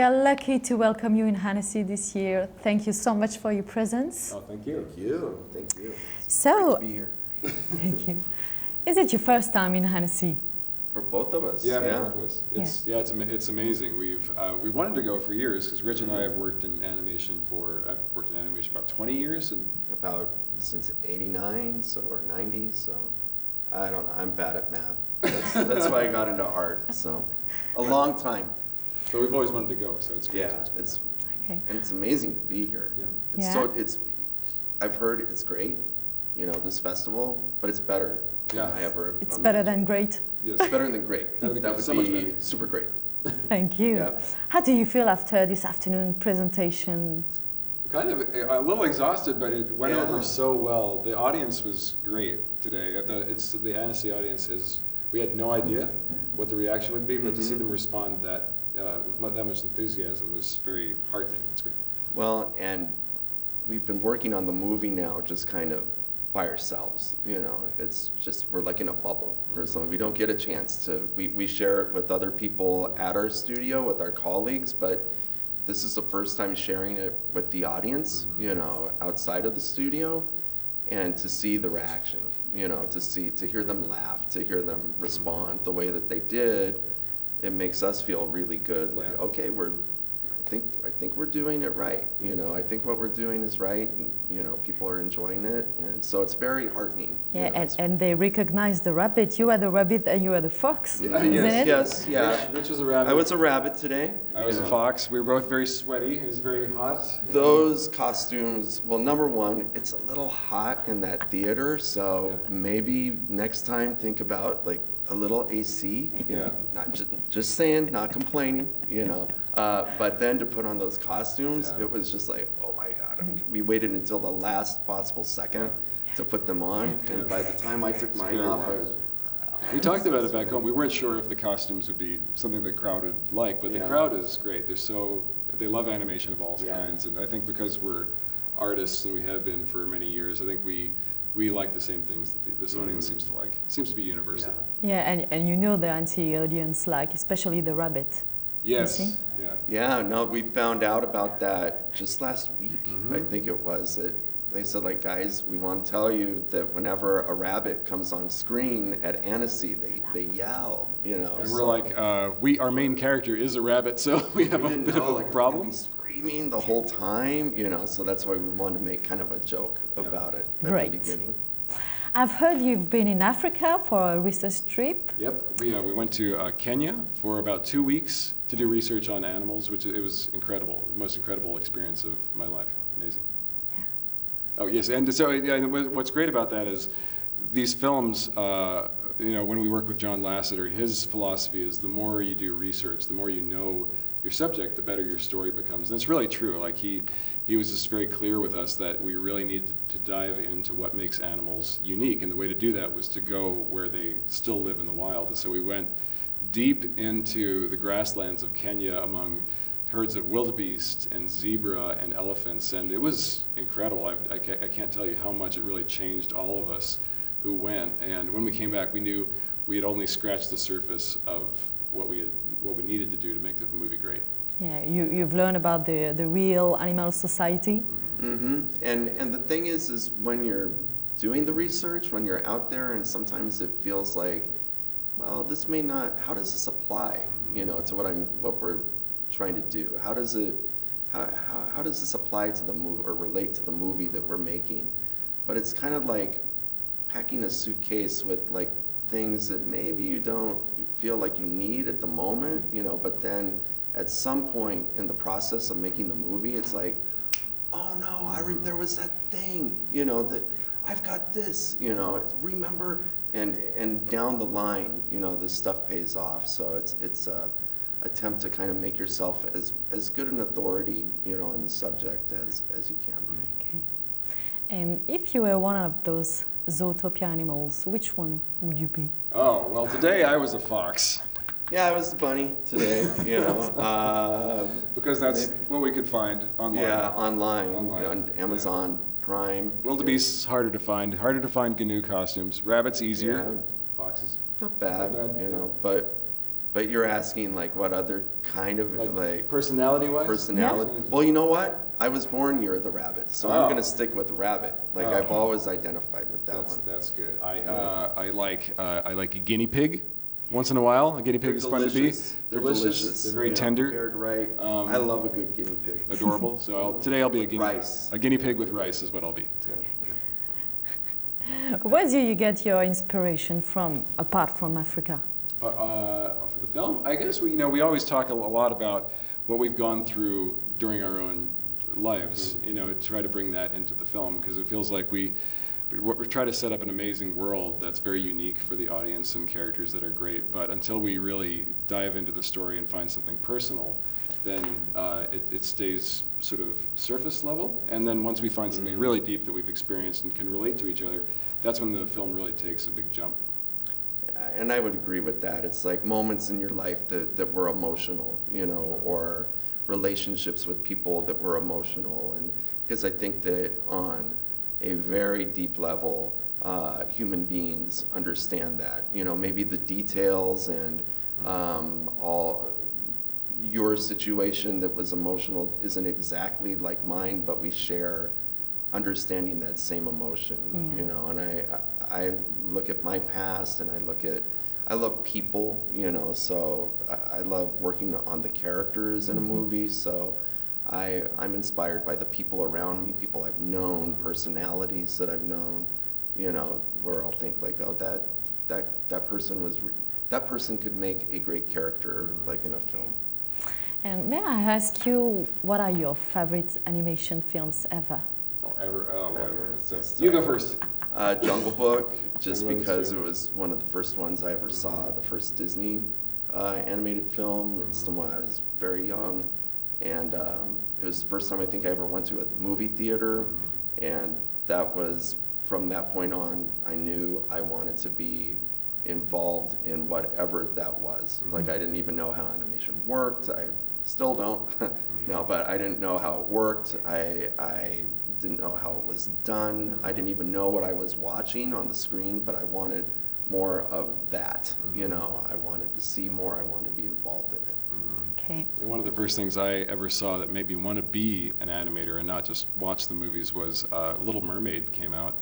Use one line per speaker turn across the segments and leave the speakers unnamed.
We are lucky to welcome you in Annecy this year. Thank you so much for your presence.
Oh, thank you.
Thank you. Thank you.
So,
Great to be here.
thank you. Is it your first time in Annecy?
For both of us.
Yeah, for both of us.
Yeah.
It's amazing. We've wanted to go for years because Rich and I have worked in animation about 20 years and
About since '89, or '90, so I don't know. I'm bad at math. That's why I got into art. So a long time.
but we've always wanted to go, so it's great.
Yeah,
Okay.
and it's amazing to be here.
Yeah.
I've heard it's great, this festival, but it's better
Yeah.
than I ever.
It's better than great.
Yes.
It's better than great.
Better than
That
great.
would
So much
be
better.
super great.
Thank you.
Yeah.
How do you feel after this afternoon presentation?
Kind of a little exhausted, but it went
Yeah.
over so well. The audience was great today. The Annecy audience we had no idea what the reaction would be, but to see them respond with that much enthusiasm was very heartening. It's great.
Well, and we've been working on the movie now just kind of by ourselves, It's just, we're like in a bubble or something. We don't get a chance to, we share it with other people at our studio, with our colleagues, but this is the first time sharing it with the audience, outside of the studio, and to see the reaction, to hear them laugh, to hear them respond the way that they did, it makes us feel really good. Like,
Yeah.
okay, I think we're doing it right. I think what we're doing is right, and people are enjoying it, and so it's very heartening.
Yeah, and they recognize the rabbit. You are the rabbit and you are the fox,
Yeah.
isn't it?
Yes, yeah.
Rich was a rabbit.
I was a rabbit today.
I was a fox. We were both very sweaty. It was very hot.
Those costumes, well, number one, it's a little hot in that theater, so
Yeah.
maybe next time think about like a little AC.
Yeah.
Not just saying, not complaining, But then to put on those costumes,
Yeah.
it was just like, oh my God. We waited until the last possible second to put them on, and by the time I took mine off, I was.
We talked about it back home. We weren't sure if the costumes would be something the crowd would like, but the
Yeah.
crowd is great. They love animation of all
Yeah.
kinds, and I think because we're artists and we have been for many years, I think we like the same things that this audience seems to like. It seems to be universal.
Yeah, and the Annecy audience like, especially the rabbit.
Yes.
You see?
Yeah.
Yeah, no, we found out about that just last week, I think it was. They said, like, guys, we want to tell you that whenever a rabbit comes on screen at Annecy, they yell,
And we're like, our main character is a rabbit, so we have a bit of a problem.
Screaming the whole time, so that's why we wanted to make kind of a joke about it at
Great.
the beginning.
I've heard you've been in Africa for a research trip.
Yep. We went to Kenya for about 2 weeks to do research on animals, it was incredible, the most incredible experience of my life. Amazing.
Yeah.
Oh, yes, and so what's great about that is these films, when we work with John Lasseter, his philosophy is the more you do research, the more you know your subject, the better your story becomes. And it's really true. Like he was just very clear with us that we really need to dive into what makes animals unique. And the way to do that was to go where they still live in the wild. And so we went deep into the grasslands of Kenya among herds of wildebeest and zebra and elephants. And it was incredible. I can't tell you how much it really changed all of us who went. And when we came back, we knew we had only scratched the surface of what we needed to do to make the movie great.
Yeah, you've learned about the real animal society.
Mm-hmm. And the thing is when you're doing the research, when you're out there, and sometimes it feels like, well, this may not. How does this apply, to what we're trying to do? How does this apply to the movie or relate to the movie that we're making? But it's kind of like packing a suitcase with like things that maybe you don't feel like you need at the moment, but then at some point in the process of making the movie, it's like, oh no, there was that thing, that I've got this, remember, and down the line, this stuff pays off. So it's a attempt to kind of make yourself as good an authority, on the subject as you can be.
Okay. And if you were one of those Zootopia animals, which one would you be?
Oh, well, today I was a fox.
Yeah, I was the bunny today,
Because that's what we could find online.
Yeah, online.
Online.
On Amazon Prime.
Wildebeest's harder to find GNU costumes. Rabbits easier.
Yeah.
Foxes.
Not bad,
Not bad, yeah.
but But you're asking like what other kind of like
personality-wise?
Personality.
Yeah.
Well, you know what? I was born year of the rabbit, so I'm gonna stick with the rabbit. Like
Oh.
I've always identified with that one.
That's good. I like a guinea pig once in a while. A guinea pig is fun to be.
They're delicious.
They're very
You know,
tender.
prepared right. I love a good guinea pig.
Adorable. So today I'll be
Rice.
a guinea pig with rice is what I'll be.
Where do you get your inspiration from, apart from Africa?
For the film, I guess we always talk a lot about what we've gone through during our own lives. Try to bring that into the film because it feels like we try to set up an amazing world that's very unique for the audience and characters that are great. But until we really dive into the story and find something personal, then it stays sort of surface level. And then once we find something really deep that we've experienced and can relate to each other, that's when the film really takes a big jump.
And I would agree with that. It's like moments in your life that were emotional, or relationships with people that were emotional. And because I think that on a very deep level, human beings understand that. Maybe the details and all your situation that was emotional isn't exactly like mine, but we share understanding that same emotion, and I look at my past and I love people, so I love working on the characters in a movie, so I'm inspired by the people around me, people I've known, personalities that I've known, where I'll think like, oh, that person could make a great character like in a film.
And may I ask you, what are your favorite animation films ever?
Whatever. You go first.
Jungle Book, just
Jungle Book's
because
true.
it was one of the first ones I ever saw, the first Disney animated film. It's the one I was very young, and it was the first time I think I ever went to a movie theater, and that was, from that point on, I knew I wanted to be involved in whatever that was. Like I didn't even know how animation worked. I still don't. No, but I didn't know how it worked. I didn't know how it was done. I didn't even know what I was watching on the screen, but I wanted more of that. I wanted to see more. I wanted to be involved in it.
Okay.
And one of the first things I ever saw that made me want to be an animator and not just watch the movies was Little Mermaid came out.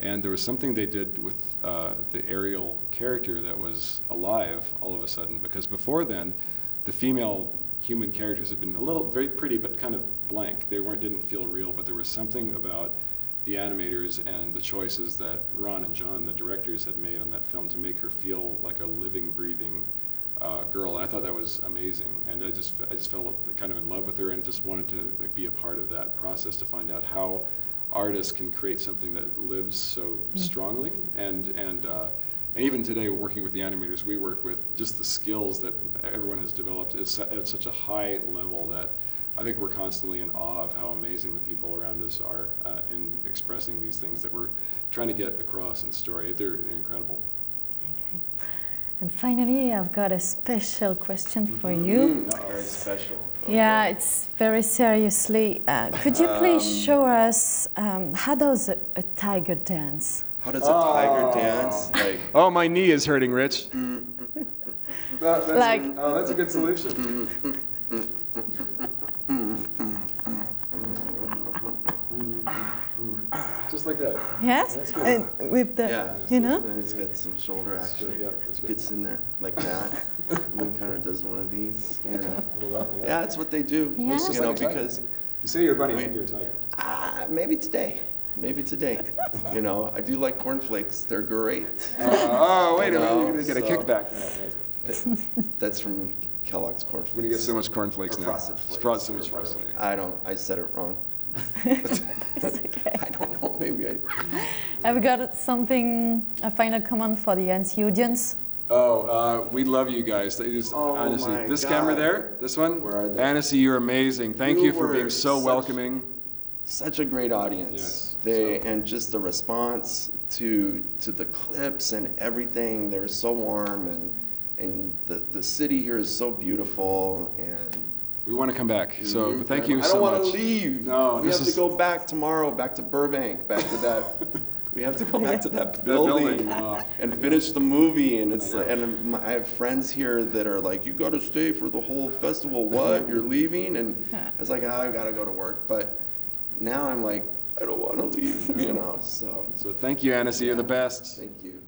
And there was something they did with the Ariel character that was alive all of a sudden, because before then, the female human characters had been very pretty, but kind of blank. They didn't feel real, but there was something about the animators and the choices that Ron and John, the directors, had made on that film to make her feel like a living, breathing girl. And I thought that was amazing. And I just fell kind of in love with her and just wanted to be a part of that process to find out how artists can create something that lives so strongly. And even today, working with the animators we work with, just the skills that everyone has developed is at such a high level that I think we're constantly in awe of how amazing the people around us are in expressing these things that we're trying to get across in story. They're incredible.
Okay. And finally, I've got a special question for you.
Very special. Okay.
Yeah, it's very seriously. Could you please show us how does a tiger dance?
How does a tiger dance? Like,
Oh, my knee is hurting, Rich. That's
Like-
a good solution. Just like that.
Yes?
That's good.
And with the,
yeah, It's got some shoulder action.
Yeah, that's good.
Gets in there like that. And then kind of does one of these.
Little left, yeah.
Yeah, that's what they do.
Yeah. It's
just like a tiger.
Because
You say you're a bunny, I think you're a tiger.
maybe today. Maybe today. I do like cornflakes. They're great.
Wait a minute, you're going to get a
So-
kickback.
That's from Kellogg's cornflakes.
We're going to get so much cornflakes
Or
now.
Frosted
It's
Flakes.
so much frosted flakes.
I said it wrong.
okay.
I don't know. Maybe I.
Have you got something, a final comment for the Annecy audience?
We love you guys.
Oh,
Honestly,
my
this
God.
camera there, this one.
Where are they?
Annecy, you're amazing. Thank
You
you for
were
being so
such-
welcoming.
Such a great audience.
Yes,
And just the response to the clips and everything. They're so warm, and the city here is so beautiful, and
We want to come back. So, but thank you
I
so
don't
much.
want to leave.
No,
we
this
have
is
to go back tomorrow, back to Burbank, back to that. we have to go back to that
That
building
wow.
and finish the movie. And it's
I know.
like, and I have friends here that are like, you got to stay for the whole festival. What? You're leaving? And I was like, I got to go to work. But now I'm like, I don't want to leave, you know. So
So thank you, Annecy. You're the best.
thank you.